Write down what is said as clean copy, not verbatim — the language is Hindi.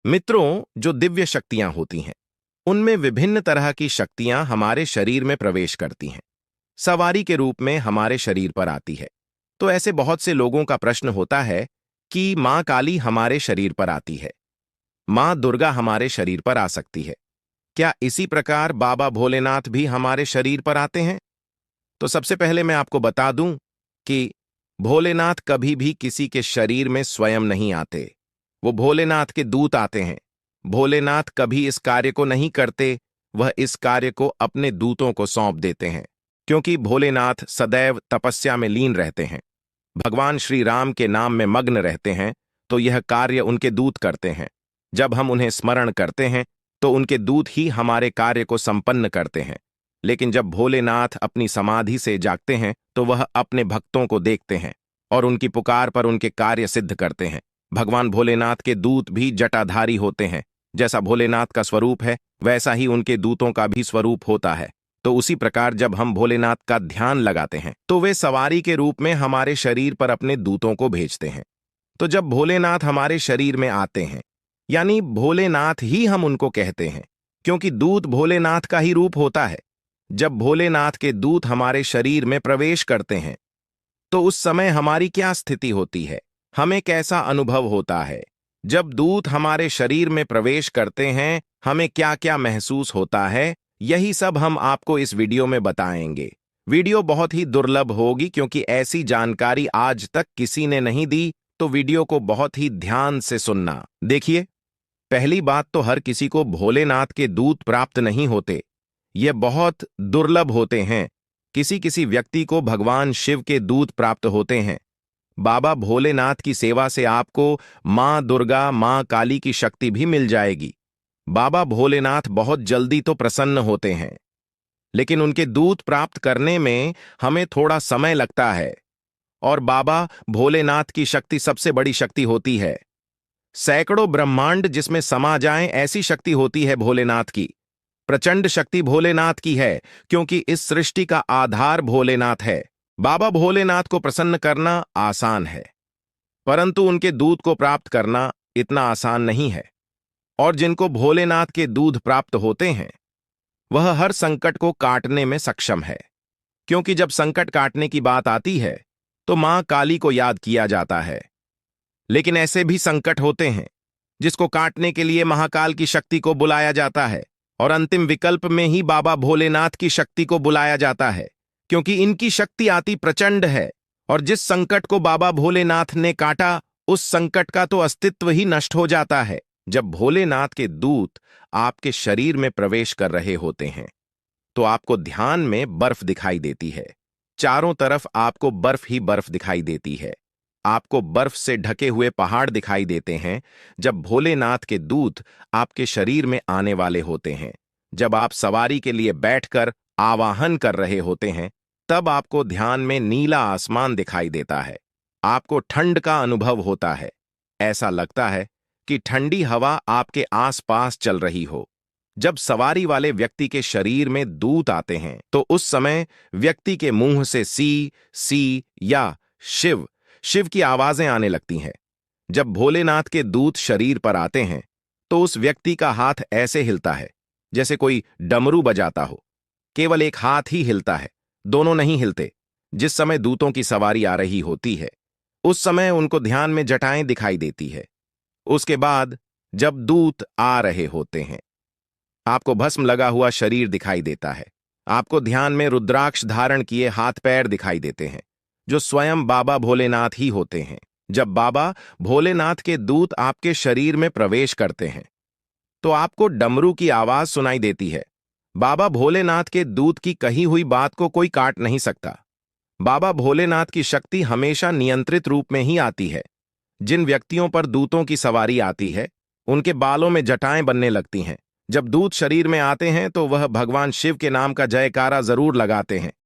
मित्रों, जो दिव्य शक्तियां होती हैं, उनमें विभिन्न तरह की शक्तियां हमारे शरीर में प्रवेश करती हैं। सवारी के रूप में हमारे शरीर पर आती है। तो ऐसे बहुत से लोगों का प्रश्न होता है कि मां काली हमारे शरीर पर आती है, मां दुर्गा हमारे शरीर पर आ सकती है, क्या इसी प्रकार बाबा भोलेनाथ भी हमारे शरीर पर आते हैं? तो सबसे पहले मैं आपको बता दूं कि भोलेनाथ कभी भी किसी के शरीर में स्वयं नहीं आते। वो भोलेनाथ के दूत आते हैं। भोलेनाथ कभी इस कार्य को नहीं करते, वह इस कार्य को अपने दूतों को सौंप देते हैं, क्योंकि भोलेनाथ सदैव तपस्या में लीन रहते हैं, भगवान श्री राम के नाम में मग्न रहते हैं। तो यह कार्य उनके दूत करते हैं। जब हम उन्हें स्मरण करते हैं तो उनके दूत ही हमारे कार्य को संपन्न करते हैं। लेकिन जब भोलेनाथ अपनी समाधि से जागते हैं तो वह अपने भक्तों को देखते हैं और उनकी पुकार पर उनके कार्य सिद्ध करते हैं। भगवान भोलेनाथ के दूत भी जटाधारी होते हैं। जैसा भोलेनाथ का स्वरूप है, वैसा ही उनके दूतों का भी स्वरूप होता है। तो उसी प्रकार जब हम भोलेनाथ का ध्यान लगाते हैं तो वे सवारी के रूप में हमारे शरीर पर अपने दूतों को भेजते हैं। तो जब भोलेनाथ हमारे शरीर में आते हैं, यानी भोलेनाथ ही हम उनको कहते हैं, क्योंकि दूत भोलेनाथ का ही रूप होता है। जब भोलेनाथ के दूत हमारे शरीर में प्रवेश करते हैं तो उस समय हमारी क्या स्थिति होती है, हमें कैसा अनुभव होता है? जब दूत हमारे शरीर में प्रवेश करते हैं, हमें क्या क्या महसूस होता है, यही सब हम आपको इस वीडियो में बताएंगे। वीडियो बहुत ही दुर्लभ होगी, क्योंकि ऐसी जानकारी आज तक किसी ने नहीं दी। तो वीडियो को बहुत ही ध्यान से सुनना। देखिए, पहली बात तो हर किसी को भोलेनाथ के दूत प्राप्त नहीं होते। ये बहुत दुर्लभ होते हैं। किसी किसी व्यक्ति को भगवान शिव के दूत प्राप्त होते हैं। बाबा भोलेनाथ की सेवा से आपको मां दुर्गा, मां काली की शक्ति भी मिल जाएगी। बाबा भोलेनाथ बहुत जल्दी तो प्रसन्न होते हैं, लेकिन उनके दूत प्राप्त करने में हमें थोड़ा समय लगता है। और बाबा भोलेनाथ की शक्ति सबसे बड़ी शक्ति होती है। सैकड़ों ब्रह्मांड जिसमें समा जाएं, ऐसी शक्ति होती है भोलेनाथ की। प्रचंड शक्ति भोलेनाथ की है, क्योंकि इस सृष्टि का आधार भोलेनाथ है। बाबा भोलेनाथ को प्रसन्न करना आसान है, परंतु उनके दूध को प्राप्त करना इतना आसान नहीं है। और जिनको भोलेनाथ के दूध प्राप्त होते हैं, वह हर संकट को काटने में सक्षम है। क्योंकि जब संकट काटने की बात आती है तो मां काली को याद किया जाता है। लेकिन ऐसे भी संकट होते हैं जिसको काटने के लिए महाकाल की शक्ति को बुलाया जाता है, और अंतिम विकल्प में ही बाबा भोलेनाथ की शक्ति को बुलाया जाता है, क्योंकि इनकी शक्ति आती प्रचंड है। और जिस संकट को बाबा भोलेनाथ ने काटा, उस संकट का तो अस्तित्व ही नष्ट हो जाता है। जब भोलेनाथ के दूत आपके शरीर में प्रवेश कर रहे होते हैं तो आपको ध्यान में बर्फ दिखाई देती है। चारों तरफ आपको बर्फ ही बर्फ दिखाई देती है। आपको बर्फ से ढके हुए पहाड़ दिखाई देते हैं जब भोलेनाथ के दूत आपके शरीर में आने वाले होते हैं। जब आप सवारी के लिए बैठकर आवाहन कर रहे होते हैं, तब आपको ध्यान में नीला आसमान दिखाई देता है। आपको ठंड का अनुभव होता है। ऐसा लगता है कि ठंडी हवा आपके आसपास चल रही हो। जब सवारी वाले व्यक्ति के शरीर में दूत आते हैं तो उस समय व्यक्ति के मुंह से सी सी या शिव शिव की आवाजें आने लगती हैं। जब भोलेनाथ के दूत शरीर पर आते हैं तो उस व्यक्ति का हाथ ऐसे हिलता है जैसे कोई डमरू बजाता हो। केवल एक हाथ ही हिलता है, दोनों नहीं हिलते। जिस समय दूतों की सवारी आ रही होती है, उस समय उनको ध्यान में जटाएं दिखाई देती है। उसके बाद जब दूत आ रहे होते हैं, आपको भस्म लगा हुआ शरीर दिखाई देता है। आपको ध्यान में रुद्राक्ष धारण किए हाथ पैर दिखाई देते हैं, जो स्वयं बाबा भोलेनाथ ही होते हैं। जब बाबा भोलेनाथ के दूत आपके शरीर में प्रवेश करते हैं तो आपको डमरू की आवाज सुनाई देती है। बाबा भोलेनाथ के दूत की कही हुई बात को कोई काट नहीं सकता। बाबा भोलेनाथ की शक्ति हमेशा नियंत्रित रूप में ही आती है। जिन व्यक्तियों पर दूतों की सवारी आती है, उनके बालों में जटाएं बनने लगती हैं। जब दूत शरीर में आते हैं तो वह भगवान शिव के नाम का जयकारा जरूर लगाते हैं।